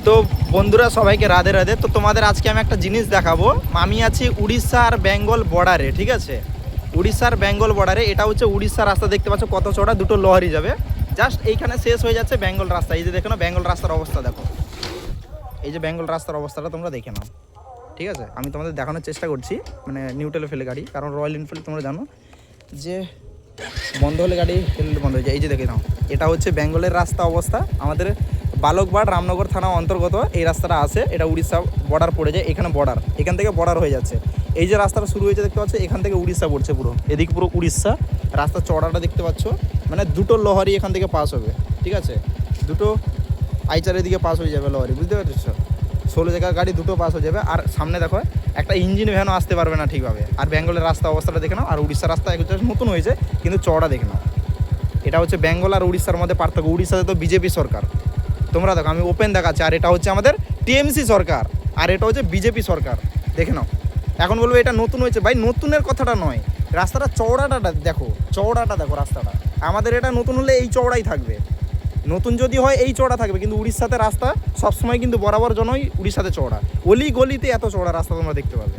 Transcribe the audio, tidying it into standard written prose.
তো বন্ধুরা সবাইকে রাধে রাধে। তো তোমাদের আজকে আমি একটা জিনিস দেখাবো। আমি আছি উড়িষ্যা আর বেঙ্গল বর্ডারে, ঠিক আছে? উড়িষ্যার বেঙ্গল বর্ডারে। এটা হচ্ছে উড়িষ্যার রাস্তা, দেখতে পাচ্ছ কত চড়া, দুটো লহরি যাবে। জাস্ট এইখানে শেষ হয়ে যাচ্ছে বেঙ্গল রাস্তা। এই যে দেখো না বেঙ্গল রাস্তার অবস্থা, দেখো এই যে বেঙ্গল রাস্তার অবস্থাটা তোমরা দেখে নাও, ঠিক আছে? আমি তোমাদের দেখানোর চেষ্টা করছি, মানে নিউট্রালে ফেলে গাড়ি, কারণ রয়্যাল এনফিল্ড তোমরা জানো যে বন্ধ হলে গাড়ি বন্ধ হয়ে যায়। এই যে দেখে নাও, এটা হচ্ছে বেঙ্গলের রাস্তা অবস্থা। আমাদের বালকবাড় রামনগর থানা অন্তর্গত এই রাস্তাটা আছে। এটা উড়িষ্যা বর্ডার পড়ে যায়, এখানে বর্ডার, এখান থেকে বর্ডার হয়ে যাচ্ছে। এই যে রাস্তাটা শুরু হয়েছে দেখতে পাচ্ছ, এখান থেকে উড়িষ্যা পড়ছে পুরো, এদিক পুরো উড়িষ্যা। রাস্তা চড়াটা দেখতে পাচ্ছ, মানে দুটো লহরি এখান থেকে পাস হবে, ঠিক আছে? দুটো আইচারের দিকে পাস হয়ে যাবে লহরি, বুঝতে পারছো? 16 জায়গার গাড়ি দুটো পাস হয়ে যাবে। আর সামনে দেখো একটা ইঞ্জিন ভ্যানও আসতে পারবে না ঠিকভাবে। আর বেঙ্গলের রাস্তা অবস্থাটা দেখে নাও। আর উড়িষ্যার রাস্তা নতুন হয়েছে কিন্তু চড়া দেখে নাও। এটা হচ্ছে বেঙ্গল আর উড়িষ্যার মধ্যে পার্থক্য। উড়িষ্যাতে তো বিজেপি সরকার, তোমরা দেখো আমি ওপেন দেখাচ্ছি। আর এটা হচ্ছে আমাদের টিএমসি সরকার, আর এটা হচ্ছে বিজেপি সরকার, দেখে নাও। এখন বলবো এটা নতুন হয়েছে, ভাই নতুনের কথাটা নয়, রাস্তাটা চওড়াটা দেখো, চওড়াটা দেখো রাস্তাটা। আমাদের এটা নতুন হলে এই চওড়াই থাকবে, নতুন যদি হয় এই চওড়া থাকবে। কিন্তু উড়িষ্যাতে রাস্তা সবসময় কিন্তু বরাবর জন্যই উড়িষ্যাতে চওড়া, অলি গলিতে এত চওড়া রাস্তা তোমরা দেখতে পাবে।